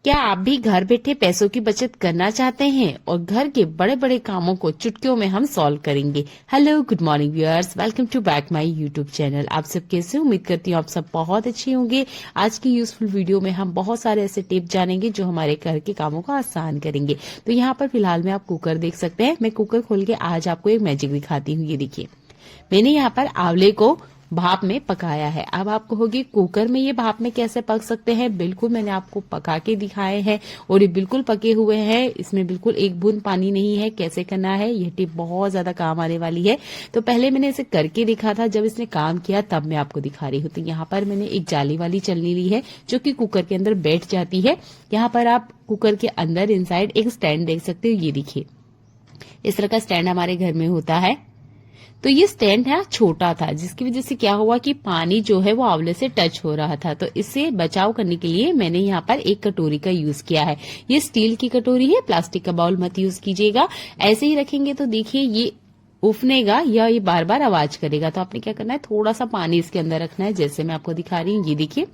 क्या आप भी घर बैठे पैसों की बचत करना चाहते हैं और घर के बड़े बड़े कामों को चुटकियों में हम सॉल्व करेंगे। Hello, good morning viewers, welcome to back my YouTube channel. आप सब कैसे? उम्मीद करती हूँ आप सब बहुत अच्छे होंगे। आज की यूजफुल वीडियो में हम बहुत सारे ऐसे टिप जानेंगे जो हमारे घर के कामों को आसान करेंगे। तो यहाँ पर फिलहाल में आप कुकर देख सकते हैं। मैं कुकर खोल के आज आपको एक मैजिक दिखाती हूँ। ये देखिए, मैंने यहाँ पर आंवले को भाप में पकाया है। अब आप कहोगे कुकर में ये भाप में कैसे पक सकते हैं? बिल्कुल, मैंने आपको पका के दिखाए हैं और ये बिल्कुल पके हुए हैं। इसमें बिल्कुल एक बूंद पानी नहीं है। कैसे करना है, यह टिप बहुत ज्यादा काम आने वाली है। तो पहले मैंने इसे करके दिखा था, जब इसने काम किया तब मैं आपको दिखा रही हूँ। तो यहाँ पर मैंने एक जाली वाली छलनी ली है जो कि कुकर के अंदर बैठ जाती है। यहाँ पर आप कुकर के अंदर इनसाइड एक स्टैंड देख सकते हो। ये देखिए, इस तरह का स्टैंड हमारे घर में होता है। तो ये स्टैंड है छोटा था, जिसकी वजह से क्या हुआ कि पानी जो है वो आंवले से टच हो रहा था। तो इससे बचाव करने के लिए मैंने यहाँ पर एक कटोरी का यूज किया है। ये स्टील की कटोरी है, प्लास्टिक का बाउल मत यूज कीजिएगा। ऐसे ही रखेंगे तो देखिए ये उफनेगा या ये बार बार आवाज करेगा। तो आपने क्या करना है, थोड़ा सा पानी इसके अंदर रखना है, जैसे मैं आपको दिखा रही हूँ। ये देखिए,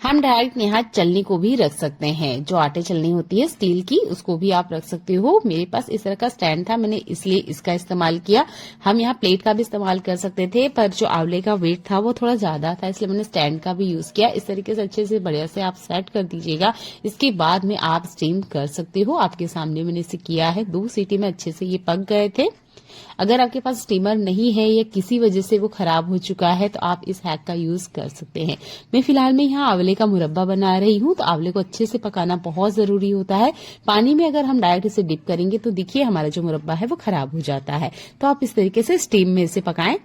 हम डायरेक्ट यहाँ चलनी को भी रख सकते हैं, जो आटे चलनी होती है स्टील की, उसको भी आप रख सकते हो। मेरे पास इस तरह का स्टैंड था, मैंने इसलिए इसका इस्तेमाल किया। हम यहाँ प्लेट का भी इस्तेमाल कर सकते थे, पर जो आंवले का वेट था वो थोड़ा ज्यादा था, इसलिए मैंने स्टैंड का भी यूज किया। इस तरीके से अच्छे से बढ़िया से आप सेट कर दीजिएगा। इसके बाद में आप स्टीम कर सकते हो। आपके सामने मैंने इसे किया है। 2 सीटी में अच्छे से ये पक गए थे। अगर आपके पास स्टीमर नहीं है या किसी वजह से वो खराब हो चुका है तो आप इस हैक का यूज कर सकते हैं। मैं फिलहाल में यहाँ आंवले का मुरब्बा बना रही हूँ। तो आंवले को अच्छे से पकाना बहुत जरूरी होता है। पानी में अगर हम डायरेक्ट इसे डिप करेंगे तो देखिए हमारा जो मुरब्बा है वो खराब हो जाता है। तो आप इस तरीके से स्टीम में इसे पकाएं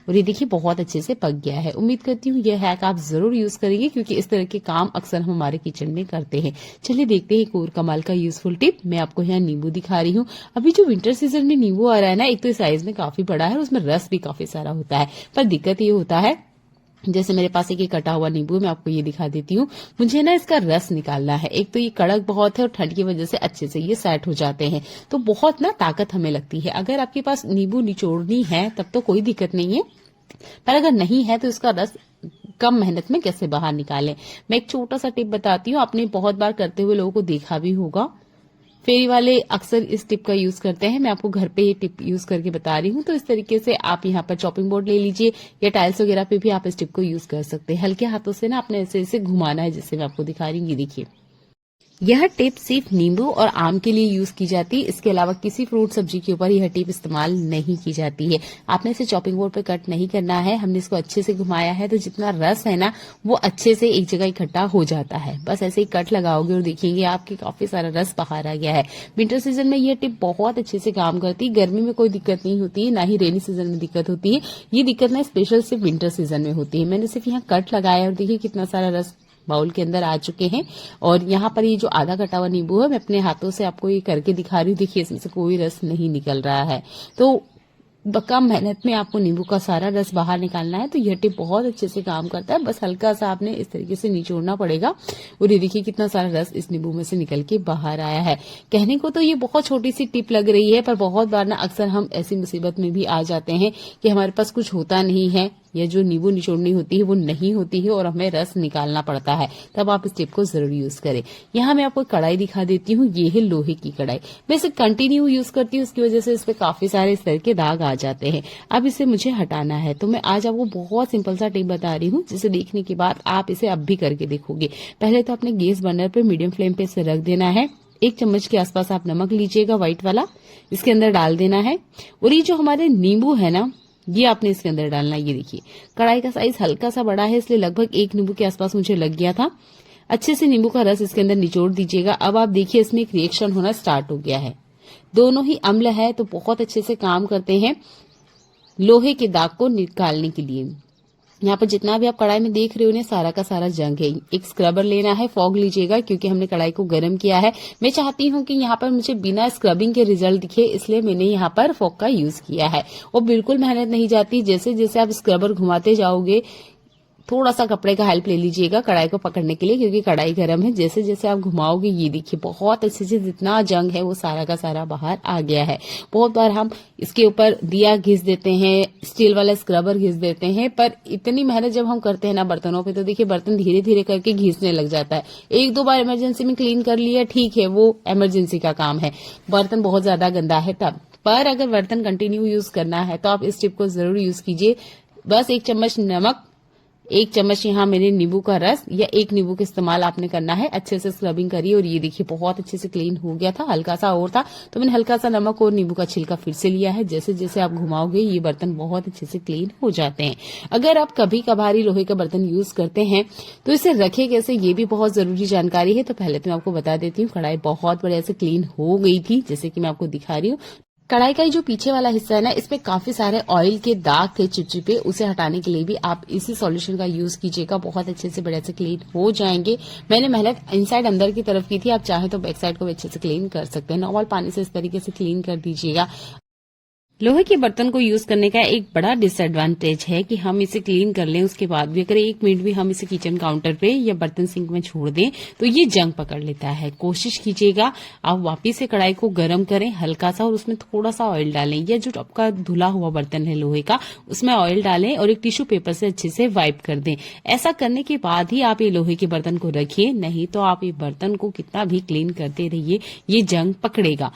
और ये देखिए बहुत अच्छे से पक गया है। उम्मीद करती हूँ यह हैक आप जरूर यूज करेंगे, क्योंकि इस तरह के काम अक्सर हम हमारे किचन में करते हैं। चलिए देखते हैं एक और कमाल का यूजफुल टिप। मैं आपको यहाँ नींबू दिखा रही हूँ। अभी जो विंटर सीजन में नींबू आ रहा है ना, एक तो साइज में काफी बड़ा है और उसमें रस भी काफी सारा होता है। पर दिक्कत ये होता है, जैसे मेरे पास एक ये कटा हुआ नींबू, मैं आपको ये दिखा देती हूँ। मुझे ना इसका रस निकालना है। एक तो ये कड़क बहुत है और ठंड की वजह से अच्छे से ये सेट हो जाते हैं, तो बहुत ना ताकत हमें लगती है। अगर आपके पास नींबू निचोड़नी है तब तो कोई दिक्कत नहीं है, पर अगर नहीं है तो इसका रस कम मेहनत में कैसे बाहर निकालें, मैं एक छोटा सा टिप बताती हूँ। आपने बहुत बार करते हुए लोगों को देखा भी होगा। फेरी वाले अक्सर इस टिप का यूज करते हैं। मैं आपको घर पे ये टिप यूज करके बता रही हूँ। तो इस तरीके से आप यहाँ पर चॉपिंग बोर्ड ले लीजिए या टाइल्स वगैरह पे भी आप इस टिप को यूज कर सकते हैं। हल्के हाथों से ना अपने ऐसे ऐसे घुमाना है, जैसे मैं आपको दिखा रही हूँ। ये देखिए, यह टिप सिर्फ नींबू और आम के लिए यूज की जाती है। इसके अलावा किसी फ्रूट सब्जी के ऊपर यह टिप इस्तेमाल नहीं की जाती है। आपने इसे चॉपिंग बोर्ड पे कट नहीं करना है। हमने इसको अच्छे से घुमाया है तो जितना रस है ना वो अच्छे से एक जगह इकट्ठा हो जाता है। बस ऐसे ही कट लगाओगे और देखेंगे आपके काफी सारा रस बाहर आ गया है। विंटर सीजन में यह टिप बहुत अच्छे से काम करती है। गर्मी में कोई दिक्कत नहीं होती है, ना ही रेनी सीजन में दिक्कत होती है। ये दिक्कत ना स्पेशल सिर्फ विंटर सीजन में होती है। मैंने सिर्फ यहाँ कट लगाया और देखिए कितना सारा रस बाउल के अंदर आ चुके हैं। और यहाँ पर ये जो आधा कटा हुआ नींबू है, मैं अपने हाथों से आपको ये करके दिखा रही हूँ। देखिए इसमें से कोई रस नहीं निकल रहा है। तो कम मेहनत में आपको नींबू का सारा रस बाहर निकालना है। तो यह टिप बहुत अच्छे से काम करता है। बस हल्का सा आपने इस तरीके से निचोड़ना पड़ेगा और ये देखिए कितना सारा रस इस नींबू में से निकल के बाहर आया है। कहने को तो ये बहुत छोटी सी टिप लग रही है, पर बहुत बार ना अक्सर हम ऐसी मुसीबत में भी आ जाते हैं कि हमारे पास कुछ होता नहीं है या जो नींबू निचोड़नी होती है वो नहीं होती है और हमें रस निकालना पड़ता है। तब आप इस टिप को जरूर यूज करें। यहाँ मैं आपको कढ़ाई दिखा देती हूँ। ये है लोहे की कढ़ाई। मैं इसे कंटिन्यू यूज करती हूँ, उसकी वजह से इस पे काफी सारे इस तरह के दाग आ जाते हैं। अब इसे मुझे हटाना है, तो मैं आज आपको बहुत सिंपल सा टिप बता रही हूँ, जिसे देखने के बाद आप इसे अब भी करके देखोगे। पहले तो अपने गैस बर्नर पे मीडियम फ्लेम पे इसे रख देना है। 1 चम्मच के आसपास आप नमक लीजिएगा, व्हाइट वाला, इसके अंदर डाल देना है। और ये जो हमारे नींबू है ना, ये आपने इसके अंदर डालना है। ये देखिए कढ़ाई का साइज हल्का सा बड़ा है, इसलिए लगभग 1 नींबू के आसपास मुझे लग गया था। अच्छे से नींबू का रस इसके अंदर निचोड़ दीजिएगा। अब आप देखिए इसमें एक रिएक्शन होना स्टार्ट हो गया है। दोनों ही अम्ल है तो बहुत अच्छे से काम करते हैं लोहे के दाग को निकालने के लिए। यहाँ पर जितना भी आप कढ़ाई में देख रहे हो ना, सारा का सारा जंग है। एक स्क्रबर लेना है, फॉग लीजिएगा, क्योंकि हमने कढ़ाई को गर्म किया है। मैं चाहती हूँ कि यहाँ पर मुझे बिना स्क्रबिंग के रिजल्ट दिखे, इसलिए मैंने यहाँ पर फॉग का यूज किया है। और बिल्कुल मेहनत नहीं जाती। जैसे जैसे आप स्क्रबर घुमाते जाओगे थोड़ा सा कपड़े का हेल्प ले लीजिएगा कढ़ाई को पकड़ने के लिए, क्योंकि कढ़ाई गर्म है। जैसे जैसे आप घुमाओगे ये देखिए बहुत अच्छे से जितना जंग है वो सारा का सारा बाहर आ गया है। बहुत बार हम इसके ऊपर दिया घिस देते हैं, स्टील वाला स्क्रबर घिस देते हैं, पर इतनी मेहनत जब हम करते हैं ना बर्तनों पे तो देखिए बर्तन धीरे धीरे करके घिसने लग जाता है। एक दो बार इमरजेंसी में क्लीन कर लिया ठीक है, वो इमरजेंसी का काम है, बर्तन बहुत ज्यादा गंदा है तब। पर अगर बर्तन कंटिन्यू यूज करना है तो आप इस टिप को जरूर यूज कीजिए। बस 1 चम्मच नमक, 1 चम्मच यहाँ मैंने नींबू का रस या 1 नींबू का इस्तेमाल आपने करना है। अच्छे से स्क्रबिंग करिए और ये देखिए बहुत अच्छे से क्लीन हो गया था। हल्का सा और था तो मैंने हल्का सा नमक और नींबू का छिलका फिर से लिया है। जैसे जैसे आप घुमाओगे ये बर्तन बहुत अच्छे से क्लीन हो जाते हैं। अगर आप कभी कभारी लोहे का बर्तन यूज करते हैं तो इसे रखे कैसे, ये भी बहुत जरूरी जानकारी है। तो पहले तो मैं आपको बता देती हूँ, कढ़ाई बहुत बढ़िया से क्लीन हो गई थी जैसे कि मैं आपको दिखा रही हूँ। कढ़ाई का जो पीछे वाला हिस्सा है ना, इसमें काफी सारे ऑयल के दाग थे चिपचिपे, उसे हटाने के लिए भी आप इसी सॉल्यूशन का यूज कीजिएगा, बहुत अच्छे से बढ़िया से क्लीन हो जाएंगे। मैंने मेहनत इनसाइड अंदर की तरफ की थी, आप चाहे तो बैक साइड को भी अच्छे से क्लीन कर सकते हैं। नॉर्मल पानी से इस तरीके से क्लीन कर दीजिएगा। लोहे के बर्तन को यूज करने का एक बड़ा डिसएडवांटेज है कि हम इसे क्लीन कर लें उसके बाद भी अगर 1 मिनट भी हम इसे किचन काउंटर पे या बर्तन सिंक में छोड़ दें तो ये जंग पकड़ लेता है। कोशिश कीजिएगा आप वापिस से कढ़ाई को गर्म करें हल्का सा और उसमें थोड़ा सा ऑयल डालें, या जो आपका धुला हुआ बर्तन है लोहे का उसमें ऑयल डालें और एक टिश्यू पेपर से अच्छे से वाइप कर दें। ऐसा करने के बाद ही आप ये लोहे के बर्तन को रखिए, नहीं तो आप ये बर्तन को कितना भी क्लीन करते रहिए ये जंग पकड़ेगा।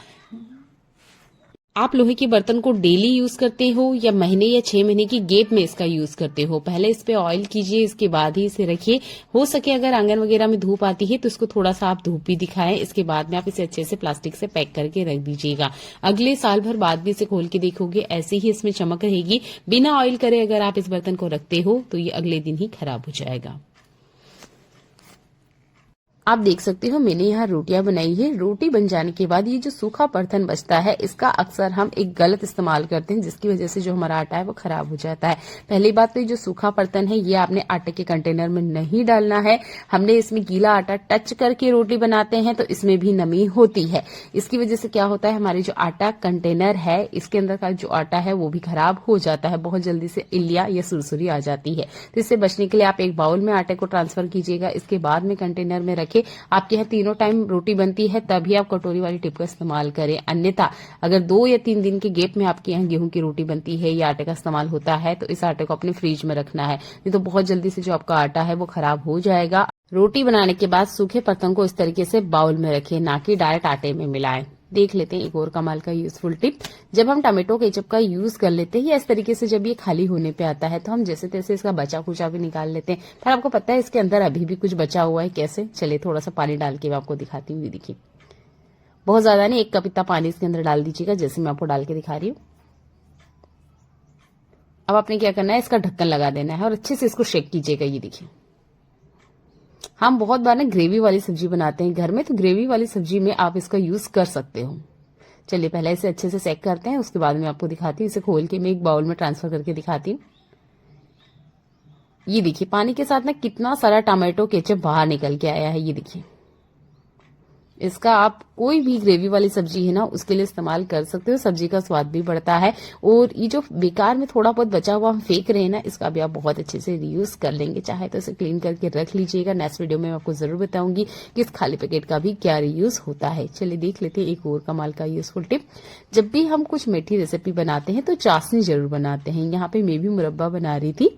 आप लोहे के बर्तन को डेली यूज करते हो या महीने या 6 महीने की गैप में इसका यूज करते हो, पहले इस पे ऑयल कीजिए, इसके बाद ही इसे रखिए। हो सके अगर आंगन वगैरह में धूप आती है तो इसको थोड़ा सा आप धूप भी दिखाएं, इसके बाद में आप इसे अच्छे से प्लास्टिक से पैक करके रख दीजिएगा। अगले साल भर बाद भी इसे खोल के देखोगे ऐसे ही इसमें चमक रहेगी। बिना ऑयल करे अगर आप इस बर्तन को रखते हो तो ये अगले दिन ही खराब हो जाएगा। आप देख सकते हो मैंने यहाँ रोटियां बनाई है। रोटी बन जाने के बाद ये जो सूखा बर्तन बचता है इसका अक्सर हम एक गलत इस्तेमाल करते हैं, जिसकी वजह से जो हमारा आटा है वो खराब हो जाता है। पहली बात तो ये जो सूखा बर्तन है ये आपने आटे के कंटेनर में नहीं डालना है। हमने इसमें गीला आटा टच करके रोटी बनाते हैं तो इसमें भी नमी होती है। इसकी वजह से क्या होता है, हमारी जो आटा कंटेनर है इसके अंदर का जो आटा है वो भी खराब हो जाता है, बहुत जल्दी से इल्लिया या सुरसुरी आ जाती है। तो इससे बचने के लिए आप एक बाउल में आटे को ट्रांसफर कीजिएगा, इसके बाद में कंटेनर में रखे। आपके यहाँ 3 टाइम रोटी बनती है तभी आप कटोरी वाली टिप का इस्तेमाल करें, अन्यथा अगर 2 या 3 दिन के गैप में आपके यहाँ गेहूं की रोटी बनती है या आटे का इस्तेमाल होता है तो इस आटे को अपने फ्रिज में रखना है, नहीं तो बहुत जल्दी से जो आपका आटा है वो खराब हो जाएगा। रोटी बनाने के बाद सूखे बर्तन को इस तरीके से बाउल में रखें, ना कि डायरेक्ट आटे में मिलाएं। देख लेते हैं एक और कमाल का यूजफुल टिप। जब हम टमाटो केचप का यूज कर लेते हैं या इस तरीके से जब ये खाली होने पे आता है तो हम जैसे तैसे इसका बचा कुचा भी निकाल लेते हैं, पर आपको पता है इसके अंदर अभी भी कुछ बचा हुआ है। कैसे, चलिए थोड़ा सा पानी डाल के मैं आपको दिखाती हूँ। देखिए बहुत ज्यादा नहीं, 1 कप इतना पानी इसके अंदर डाल दीजिएगा जैसे मैं आपको डाल के दिखा रही हूँ। अब आपने क्या करना है, इसका ढक्कन लगा देना है और अच्छे से इसको शेक कीजिएगा। ये देखिए हम बहुत बार ना ग्रेवी वाली सब्जी बनाते हैं घर में, तो ग्रेवी वाली सब्जी में आप इसका यूज कर सकते हो। चलिए पहले इसे अच्छे से सेक करते हैं, उसके बाद मैं आपको दिखाती हूँ। इसे खोल के मैं एक बाउल में ट्रांसफर करके दिखाती हूँ। ये देखिए पानी के साथ ना कितना सारा टमाटो केचप बाहर निकल के आया है। ये देखिए इसका आप कोई भी ग्रेवी वाली सब्जी है ना उसके लिए इस्तेमाल कर सकते हो, सब्जी का स्वाद भी बढ़ता है। और ये जो बेकार में थोड़ा बहुत बचा हुआ हम फेंक रहे हैं ना, इसका भी आप बहुत अच्छे से रीयूज कर लेंगे। चाहे तो इसे क्लीन करके रख लीजिएगा। नेक्स्ट वीडियो में मैं आपको जरूर बताऊंगी कि इस खाली पैकेट का भी क्या रीयूज होता है। चलिए देख लेते हैं एक और कमाल का यूजफुल टिप। जब भी हम कुछ मीठी रेसिपी बनाते हैं तो चाशनी जरूर बनाते हैं। यहाँ पे मैं भी मुरब्बा बना रही थी।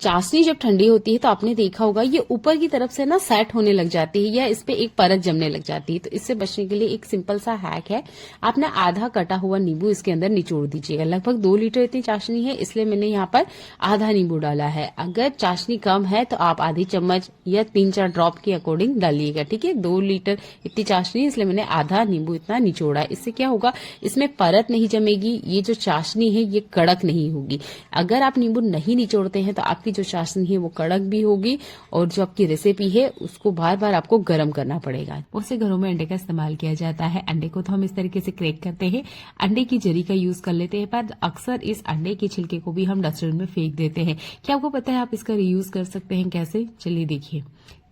चाशनी जब ठंडी होती है तो आपने देखा होगा ये ऊपर की तरफ से ना सेट होने लग जाती है या इस पे एक परत जमने लग जाती है। तो इससे बचने के लिए एक सिंपल सा हैक है, आप ना आधा कटा हुआ नींबू इसके अंदर निचोड़ दीजिएगा। लगभग 2 लीटर इतनी चाशनी है इसलिए मैंने यहाँ पर आधा नींबू डाला है। अगर चाशनी कम है तो आप आधी चम्मच या 3-4 ड्रॉप के अकॉर्डिंग डालिएगा। ठीक है, 2 लीटर इतनी चाशनी इसलिए मैंने आधा नींबू इतना निचोड़ा है। इससे क्या होगा, इसमें परत नहीं जमेगी, ये जो चाशनी है ये कड़क नहीं होगी। अगर आप नींबू नहीं निचोड़ते हैं तो आपकी जो चाशनी है वो कड़क भी होगी और जो आपकी रेसिपी है उसको बार बार आपको गर्म करना पड़ेगा। उससे घरों में अंडे का इस्तेमाल किया जाता है। अंडे को तो हम इस तरीके से क्रैक करते हैं, अंडे की जरी का यूज कर लेते हैं, पर अक्सर इस अंडे के छिलके को भी हम डस्टबिन में फेंक देते हैं। क्या आपको पता है आप इसका रीयूज कर सकते हैं कैसे? चलिए देखिए,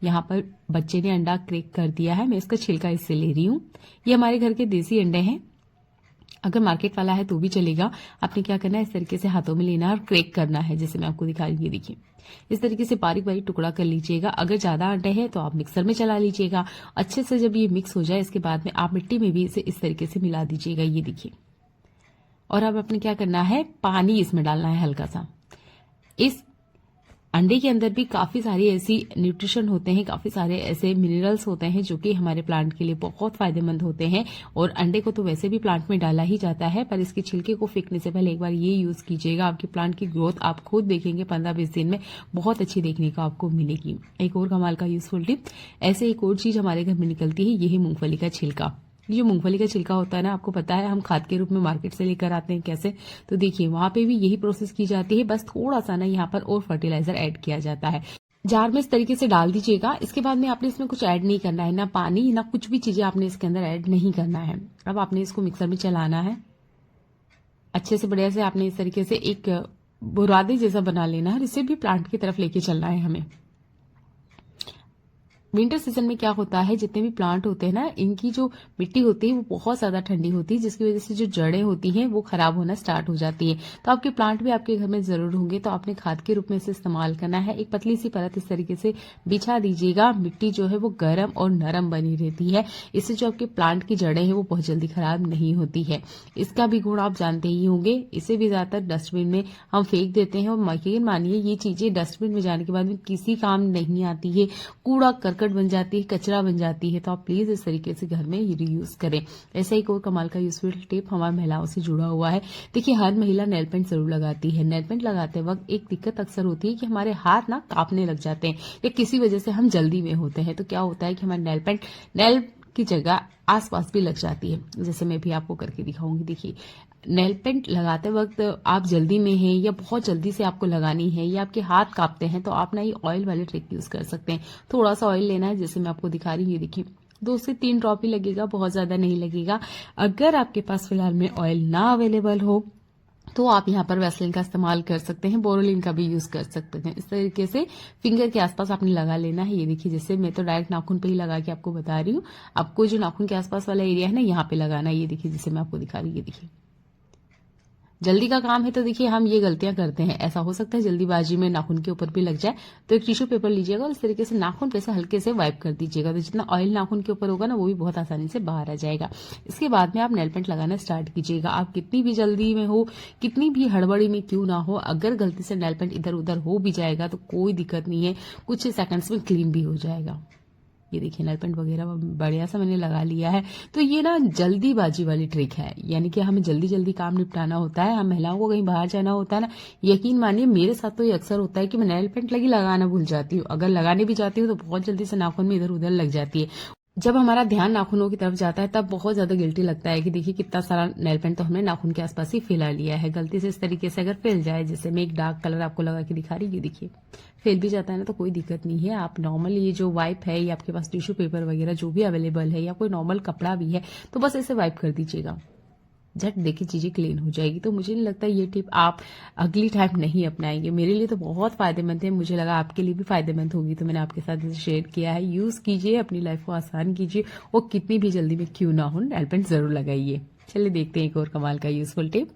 यहाँ पर बच्चे ने अंडा क्रैक कर दिया है, मैं इसका छिलका इससे ले रही हूँ। ये हमारे घर के देसी अंडे हैं। अगर मार्केट वाला है तो भी चलेगा। आपने क्या करना है, इस तरीके से हाथों में लेना है और क्रैक करना है, जैसे मैं आपको दिखा रही हूँ। ये देखिए, इस तरीके से बारीक बारीक टुकड़ा कर लीजिएगा। अगर ज्यादा आटे हैं तो आप मिक्सर में चला लीजिएगा। अच्छे से जब ये मिक्स हो जाए, इसके बाद में आप मिट्टी में भी इसे इस तरीके से मिला दीजिएगा। ये देखिए, और अब आपने क्या करना है, पानी इसमें डालना है हल्का सा। इस अंडे के अंदर भी काफी सारी ऐसी न्यूट्रिशन होते हैं, काफी सारे ऐसे मिनरल्स होते हैं जो कि हमारे प्लांट के लिए बहुत फायदेमंद होते हैं। और अंडे को तो वैसे भी प्लांट में डाला ही जाता है, पर इसके छिलके को फेंकने से पहले एक बार ये यूज कीजिएगा। आपके प्लांट की ग्रोथ आप खुद देखेंगे 15-20 दिन में बहुत अच्छी देखने को आपको मिलेगी। एक और कमाल का यूजफुल टिप, ऐसे एक और चीज हमारे घर में निकलती है, यही मूंगफली का छिलका। ये जो मूंगफली का छिलका होता है ना, आपको पता है हम खाद के रूप में मार्केट से लेकर आते हैं कैसे, तो देखिए वहां पे भी यही प्रोसेस की जाती है, बस थोड़ा सा ना यहाँ पर और फर्टिलाइजर ऐड किया जाता है। जार में इस तरीके से डाल दीजिएगा। इसके बाद में आपने इसमें कुछ ऐड नहीं करना है, ना पानी ना कुछ भी चीजें आपने इसके अंदर ऐड नहीं करना है। अब आपने इसको मिक्सर में चलाना है अच्छे से, बढ़िया से आपने इस तरीके से एक बुरादे जैसा बना लेना है, इसे भी प्लांट की तरफ लेके चलना है हमें। विंटर सीजन में क्या होता है, जितने भी प्लांट होते हैं ना, इनकी जो मिट्टी होती है वो बहुत ज्यादा ठंडी होती है, जिसकी वजह से जो जड़ें होती हैं वो खराब होना स्टार्ट हो जाती है। तो आपके प्लांट भी आपके घर में जरूर होंगे, तो आपने खाद के रूप में इसे इस्तेमाल करना है। एक पतली सी परत इस तरीके से बिछा दीजिएगा। मिट्टी जो है वो गर्म और नरम बनी रहती है, इससे जो आपके प्लांट की जड़ें हैं वो बहुत जल्दी खराब नहीं होती है। इसका भी गुण आप जानते ही होंगे। इसे भी ज्यादातर डस्टबिन में हम फेंक देते हैं, और यकीन मानिए ये चीजें डस्टबिन में जाने के बाद में किसी काम नहीं आती है, कूड़ा करकट बन जाती है, कचरा बन जाती है। तो आप प्लीज इस तरीके से घर में रीयूज करें। ऐसा एक और कमाल का यूजफुल टिप हमारी महिलाओं से जुड़ा हुआ है। देखिए, हर महिला नेल पेंट जरूर लगाती है। नेल पेंट लगाते वक्त एक दिक्कत अक्सर होती है कि हमारे हाथ ना कांपने लग जाते हैं, या किसी वजह से हम जल्दी में होते हैं। तो क्या होता है कि हमारे नेल पेंट नेल की जगह आसपास भी लग जाती है, जैसे मैं भी आपको करके दिखाऊंगी। देखिए, नेल पेंट लगाते वक्त आप जल्दी में हैं या बहुत जल्दी से आपको लगानी है, या आपके हाथ कांपते हैं, तो आप ना ये ऑयल वाले ट्रिक यूज कर सकते हैं। थोड़ा सा ऑयल लेना है, जैसे मैं आपको दिखा रही हूँ। ये देखिए, 2 से 3 ड्रॉप ही लगेगा, बहुत ज्यादा नहीं लगेगा। अगर आपके पास फिलहाल में ऑयल ना अवेलेबल हो तो आप यहाँ पर वैसलीन का इस्तेमाल कर सकते हैं, बोरोलिन का भी यूज कर सकते हैं। इस तरीके से फिंगर के आसपास आपने लगा लेना है। ये देखिए, जैसे मैं तो डायरेक्ट नाखून पे ही लगा के आपको बता रही हूँ, आपको जो नाखून के आसपास वाला एरिया है ना, यहाँ पे लगाना है। ये देखिए, जैसे मैं आपको दिखा रही हूँ। ये देखिए, जल्दी का काम है तो देखिए हम ये गलतियां करते हैं। ऐसा हो सकता है जल्दीबाजी में नाखून के ऊपर भी लग जाए, तो एक टिश्यू पेपर लीजिएगा और इस तरीके से नाखून पे से हल्के से वाइप कर दीजिएगा। तो जितना ऑयल नाखून के ऊपर होगा ना, वो भी बहुत आसानी से बाहर आ जाएगा। इसके बाद में आप नेल पेंट लगाना स्टार्ट कीजिएगा। आप कितनी भी जल्दी में हो, कितनी भी हड़बड़ी में क्यों ना हो, अगर गलती से नेल पेंट इधर उधर हो भी जाएगा तो कोई दिक्कत नहीं है, कुछ सेकंड्स में क्लीन भी हो जाएगा। ये देखिए, नेल पेंट वगैरह बढ़िया सा मैंने लगा लिया है। तो ये ना जल्दीबाजी वाली ट्रिक है, यानी कि हमें जल्दी जल्दी काम निपटाना होता है, हम महिलाओं को कहीं बाहर जाना होता है ना। यकीन मानिए, मेरे साथ तो ये अक्सर होता है कि मैं नेल पेंट लगाना भूल जाती हूँ। अगर लगाने भी जाती हूँ तो बहुत जल्दी से नाखून में इधर उधर लग जाती है। जब हमारा ध्यान नाखूनों की तरफ जाता है तब बहुत ज्यादा गिल्टी लगता है कि देखिए कितना सारा नेल पेंट तो हमने नाखून के आसपास ही फैला लिया है। गलती से इस तरीके से अगर फैल जाए, जैसे मैं एक डार्क कलर आपको लगा के दिखा रही हूँ, देखिए फैल भी जाता है ना, तो कोई दिक्कत नहीं है। आप नॉर्मल ये जो वाइप है, या आपके पास टिश्यू पेपर वगैरह जो भी अवेलेबल है, या कोई नॉर्मल कपड़ा भी है, तो बस ऐसे वाइप कर दीजिएगा, झट देखिए चीजें क्लीन हो जाएगी। तो मुझे नहीं लगता ये टिप आप अगली टाइम नहीं अपनाएंगे। मेरे लिए तो बहुत फायदेमंद है, मुझे लगा आपके लिए भी फायदेमंद होगी, तो मैंने आपके साथ इसे शेयर किया है। यूज कीजिए, अपनी लाइफ को आसान कीजिए, और कितनी भी जल्दी में क्यों ना हो, नेल पेंट जरूर लगाइए। चलिए देखते हैं एक और कमाल का यूजफुल टिप।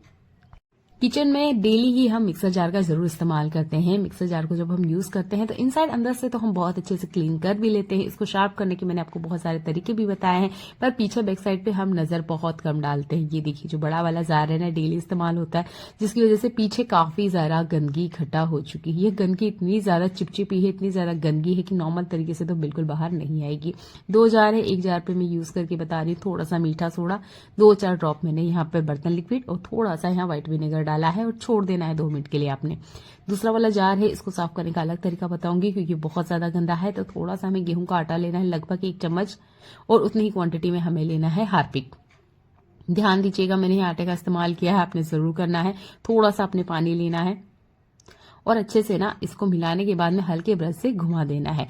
किचन में डेली ही हम मिक्सर जार का जरूर इस्तेमाल करते हैं। मिक्सर जार को जब हम यूज करते हैं तो इनसाइड अंदर से तो हम बहुत अच्छे से क्लीन कर भी लेते हैं। इसको शार्प करने के मैंने आपको बहुत सारे तरीके भी बताए हैं, पर पीछे बैक साइड पे हम नजर बहुत कम डालते हैं। ये देखिए, जो बड़ा वाला जार है ना, डेली इस्तेमाल होता है, जिसकी वजह से पीछे काफी ज्यादा गंदगी इकट्ठा हो चुकी है। ये गंदगी इतनी ज्यादा चिपचिपी है, इतनी ज्यादा गंदगी है कि नॉर्मल तरीके से तो बिल्कुल बाहर नहीं आएगी। 2 जार है, 1 जार पे मैं यूज करके बता रही हूँ। थोड़ा सा मीठा सोडा, 2-4 ड्रॉप मैंने यहाँ पे बर्तन लिक्विड, और थोड़ा सा यहाँ व्हाइट विनेगर डाला है, और छोड़ देना है 2 मिनट के लिए आपने। दूसरा वाला जार है, इसको साफ करने का अलग तरीका बताऊंगी, क्योंकि बहुत ज्यादा गंदा है। तो थोड़ा सा हमें गेहूं का आटा लेना है, लगभग 1 चम्मच, और उतनी ही क्वांटिटी में हमें लेना है हार्पिक। ध्यान दीजिएगा, मैंने यहाँ आटे का इस्तेमाल किया है, आपने जरूर करना है। थोड़ा सा अपने पानी लेना है, और अच्छे से ना इसको मिलाने के बाद में हल्के ब्रश से घुमा देना है।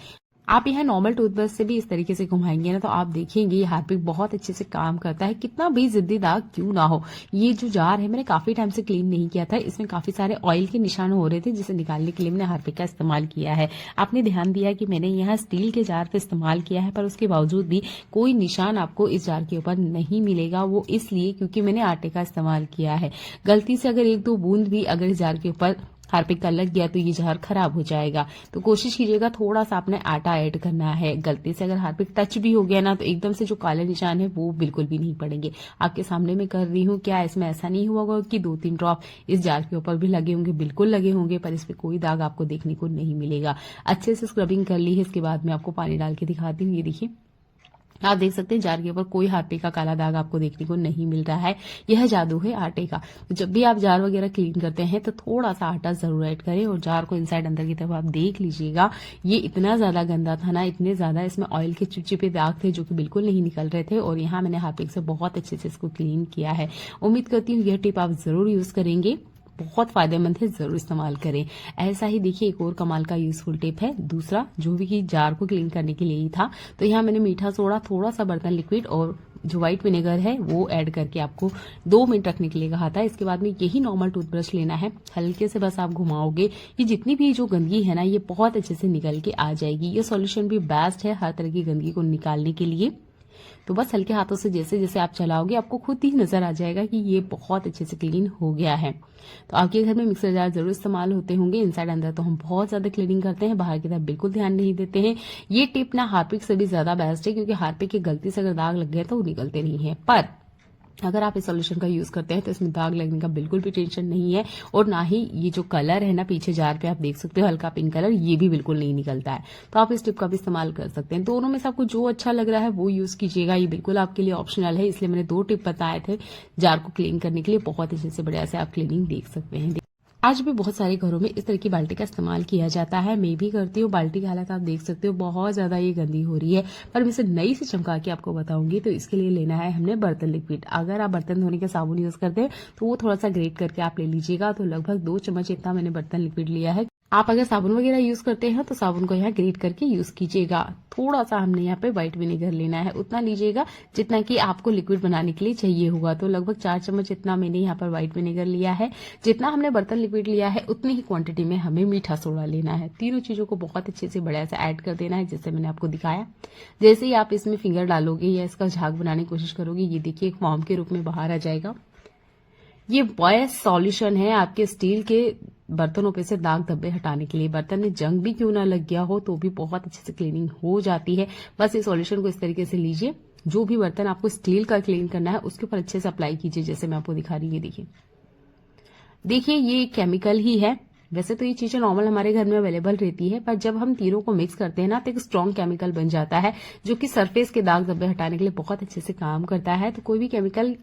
आप यहाँ नॉर्मल टूथब्रश से भी इस तरीके से घुमाएंगे ना तो आप देखेंगे ये हार्पिक बहुत अच्छे से काम करता है, कितना भी जिद्दी दाग क्यों ना हो। ये जो जार है मैंने काफी टाइम से क्लीन नहीं किया था, इसमें काफी सारे ऑयल के निशान हो रहे थे जिसे निकालने के लिए मैंने हार्पिक का इस्तेमाल किया है। आपने ध्यान दिया कि मैंने यहाँ स्टील के जार पे इस्तेमाल किया है, पर उसके बावजूद भी कोई निशान आपको इस जार के ऊपर नहीं मिलेगा। वो इसलिए क्योंकि मैंने आटे का इस्तेमाल किया है। गलती से अगर 1-2 बूंद भी अगर इस जार के ऊपर हार्पिक का लग गया तो ये जार खराब हो जाएगा। तो कोशिश कीजिएगा थोड़ा सा आपने आटा ऐड करना है। गलती से अगर हार्पिक टच भी हो गया ना तो एकदम से जो काले निशान है वो बिल्कुल भी नहीं पड़ेंगे। आपके सामने मैं कर रही हूँ, क्या इसमें ऐसा नहीं हुआ होगा कि 2-3 ड्रॉप इस जार के ऊपर भी लगे होंगे? बिल्कुल लगे होंगे, पर इस पे कोई दाग आपको देखने को नहीं मिलेगा। अच्छे से स्क्रबिंग कर ली है, इसके बाद मैं आपको पानी डाल के दिखाती हूँ। ये देखिए, आप देख सकते हैं जार के ऊपर कोई हार्पिक का काला दाग आपको देखने को नहीं मिल रहा है। यह जादू है आटे का। तो जब भी आप जार वगैरह क्लीन करते हैं तो थोड़ा सा आटा जरूर ऐड करें और जार को इनसाइड अंदर की तरफ आप देख लीजिएगा। ये इतना ज्यादा गंदा था ना, इतने ज्यादा इसमें ऑयल के चिपचिपे दाग थे जो कि बिल्कुल नहीं निकल रहे थे, और यहाँ मैंने हार्पिक से बहुत अच्छे से इसको क्लीन किया है। उम्मीद करती हूँ यह टिप आप जरूर यूज करेंगे, बहुत फायदेमंद है, जरूर इस्तेमाल करें। ऐसा ही देखिए एक और कमाल का यूजफुल टिप है, दूसरा जो भी कि जार को क्लीन करने के लिए ही था। तो यहाँ मैंने मीठा सोडा, थोड़ा सा बर्तन लिक्विड और जो व्हाइट विनेगर है वो ऐड करके आपको 2 मिनट रखने के लिए कहा था। इसके बाद में यही नॉर्मल टूथब्रश लेना है, हल्के से बस आप घुमाओगे, ये जितनी भी जो गंदगी है ना ये बहुत अच्छे से निकल के आ जाएगी। ये सॉल्यूशन भी बेस्ट है हर तरह की गंदगी को निकालने के लिए। तो बस हल्के हाथों से जैसे जैसे आप चलाओगे आपको खुद ही नजर आ जाएगा कि ये बहुत अच्छे से क्लीन हो गया है। तो आपके घर में मिक्सर जार जरूर इस्तेमाल होते होंगे। इनसाइड अंदर तो हम बहुत ज्यादा क्लीनिंग करते हैं, बाहर की तरफ बिल्कुल ध्यान नहीं देते हैं। ये टिप ना हार्पिक से भी ज्यादा बेस्ट है, क्योंकि हार्पिक की गलती से अगर दाग लग गए तो वो निकलते नहीं है, पर अगर आप इस सॉल्यूशन का यूज करते हैं तो इसमें दाग लगने का बिल्कुल भी टेंशन नहीं है। और ना ही ये जो कलर है ना पीछे जार पे आप देख सकते हो हल्का पिंक कलर, ये भी बिल्कुल नहीं निकलता है। तो आप इस टिप का भी इस्तेमाल कर सकते हैं। दोनों में से आपको जो अच्छा लग रहा है वो यूज कीजिएगा, ये बिल्कुल आपके लिए ऑप्शनल है। इसलिए मैंने 2 टिप बताए थे जार को क्लीन करने के लिए, बहुत अच्छे से बढ़िया से आप क्लीनिंग देख सकते हैं। आज भी बहुत सारे घरों में इस तरह की बाल्टी का इस्तेमाल किया जाता है, मैं भी करती हूँ। बाल्टी की हालत आप देख सकते हो, बहुत ज्यादा ये गंदी हो रही है, पर मैं इसे नई से चमका के आपको बताऊंगी। तो इसके लिए लेना है हमने बर्तन लिक्विड। अगर आप बर्तन धोने के साबुन यूज करते हैं तो वो थोड़ा सा ग्रेट करके आप ले लीजिएगा। तो लगभग 2 चम्मच इतना मैंने बर्तन लिक्विड लिया है। आप अगर साबुन वगैरह यूज करते हैं तो साबुन को यहाँ ग्रेट करके यूज कीजिएगा। थोड़ा सा हमने यहाँ पे व्हाइट विनेगर लेना है, उतना लीजिएगा जितना कि आपको लिक्विड बनाने के लिए चाहिए होगा। तो लगभग 4 चम्मच इतना मैंने यहाँ पर व्हाइट विनेगर लिया है। जितना हमने बर्तन लिक्विड लिया है उतनी ही क्वांटिटी में हमें मीठा सोडा लेना है। तीनों चीजों को बहुत अच्छे से बढ़िया से ऐड कर देना है, जैसे मैंने आपको दिखाया। जैसे ही आप इसमें फिंगर डालोगे या इसका झाग बनाने की कोशिश करोगे, ये देखिए एक फॉर्म के रूप में बाहर आ जाएगा। ये बेस्ट सॉल्यूशन है आपके स्टील के बर्तनों पे से दाग धब्बे हटाने के लिए। बर्तन में जंग भी क्यों ना लग गया हो तो भी बहुत अच्छे से क्लीनिंग हो जाती है। बस इस सॉल्यूशन को इस तरीके से लीजिए, जो भी बर्तन आपको स्टील का क्लीन करना है उसके ऊपर अच्छे से अप्लाई कीजिए, जैसे मैं आपको दिखा रही हूँ। देखिए ये केमिकल ही है। वैसे तो ये चीजें नॉर्मल हमारे घर में अवेलेबल रहती है, पर जब हम तीनों को मिक्स करते हैं ना तो एक स्ट्रॉन्ग केमिकल बन जाता है, जो कि सरफेस के दाग धब्बे हटाने के लिए बहुत अच्छे से काम करता है। तो कोई भी केमिकल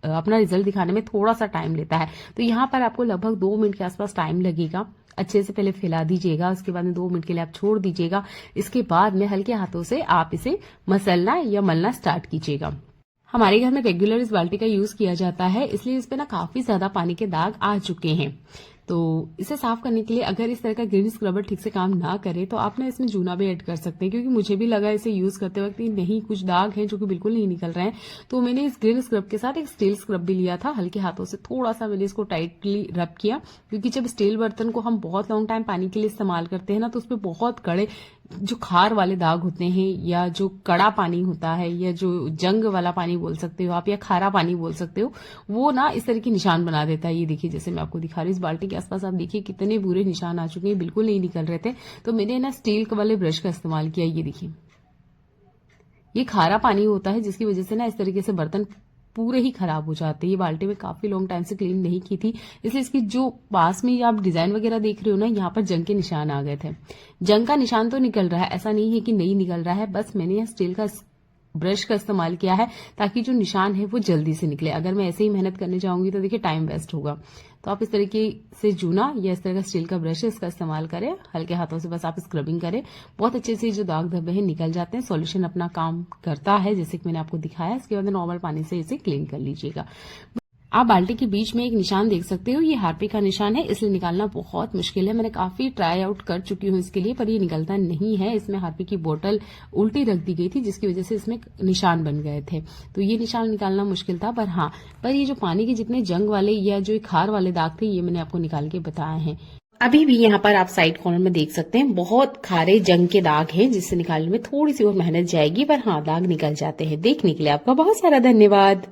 अपना रिजल्ट दिखाने में थोड़ा सा टाइम लेता है, तो यहाँ पर आपको लगभग 2 मिनट के आसपास टाइम लगेगा। अच्छे से पहले फैला दीजिएगा, उसके बाद में 2 मिनट के लिए आप छोड़ दीजिएगा। इसके बाद में हल्के हाथों से आप इसे मसलना या मलना स्टार्ट कीजिएगा। हमारे घर में रेगुलर इस बाल्टी का यूज किया जाता है, इसलिए इस पे ना काफी ज्यादा पानी के दाग आ चुके हैं। तो इसे साफ करने के लिए अगर इस तरह का ग्रीन स्क्रबर ठीक से काम ना करे तो आप ना इसमें जूना भी ऐड कर सकते हैं, क्योंकि मुझे भी लगा इसे यूज करते वक्त नहीं कुछ दाग हैं जो कि बिल्कुल नहीं निकल रहे हैं। तो मैंने इस ग्रीन स्क्रब के साथ एक स्टील स्क्रब भी लिया था। हल्के हाथों से थोड़ा सा मैंने इसको टाइटली रब किया, क्योंकि जब स्टील बर्तन को हम बहुत लॉन्ग टाइम पानी के लिए इस्तेमाल करते हैं ना तो उसपे बहुत कड़े जो खार वाले दाग होते हैं, या जो कड़ा पानी होता है, या जो जंग वाला पानी बोल सकते हो आप, या खारा पानी बोल सकते हो, वो ना इस तरह के निशान बना देता है। ये देखिए जैसे मैं आपको दिखा रही हूँ, इस बाल्टी के आसपास आप देखिए कितने बुरे निशान आ चुके हैं, बिल्कुल नहीं निकल रहे थे। तो मैंने ना स्टील वाले ब्रश का इस्तेमाल किया। ये देखिए ये खारा पानी होता है, जिसकी वजह से ना इस तरीके से बर्तन पूरे ही खराब हो जाते हैं। ये बाल्टी में काफी लॉन्ग टाइम से क्लीन नहीं की थी, इसलिए इसकी जो पास में आप डिजाइन वगैरह देख रहे हो ना, यहाँ पर जंग के निशान आ गए थे। जंग का निशान तो निकल रहा है, ऐसा नहीं है कि नहीं निकल रहा है, बस मैंने यहाँ स्टील का ब्रश का इस्तेमाल किया है ताकि जो निशान है वो जल्दी से निकले। अगर मैं ऐसे ही मेहनत करने जाऊंगी तो देखिए टाइम वेस्ट होगा। तो आप इस तरीके से जूना या इस तरह का स्टील का ब्रश है इसका इस्तेमाल करें, हल्के हाथों से बस आप स्क्रबिंग करें, बहुत अच्छे से जो दाग धब्बे हैं निकल जाते हैं। सॉल्यूशन अपना काम करता है जैसे कि मैंने आपको दिखाया। इसके बाद नॉर्मल पानी से इसे क्लीन कर लीजिएगा। आप बाल्टी के बीच में एक निशान देख सकते हो, ये हार्पिक का निशान है, इसलिए निकालना बहुत मुश्किल है। मैंने काफी ट्राई आउट कर चुकी हूँ इसके लिए, पर ये निकलता नहीं है। इसमें हार्पिक की बोतल उल्टी रख दी गई थी, जिसकी वजह से इसमें निशान बन गए थे। तो ये निशान निकालना मुश्किल था। पर ये जो पानी के जितने जंग वाले या जो खार वाले दाग थे, ये मैंने आपको निकाल के बताए हैं। अभी भी यहाँ पर आप साइड कॉर्नर में देख सकते हैं बहुत खारे जंग के दाग हैं, जिससे निकालने में थोड़ी सी और मेहनत जाएगी, पर हाँ दाग निकल जाते हैं। देखने के लिए आपका बहुत सारा धन्यवाद।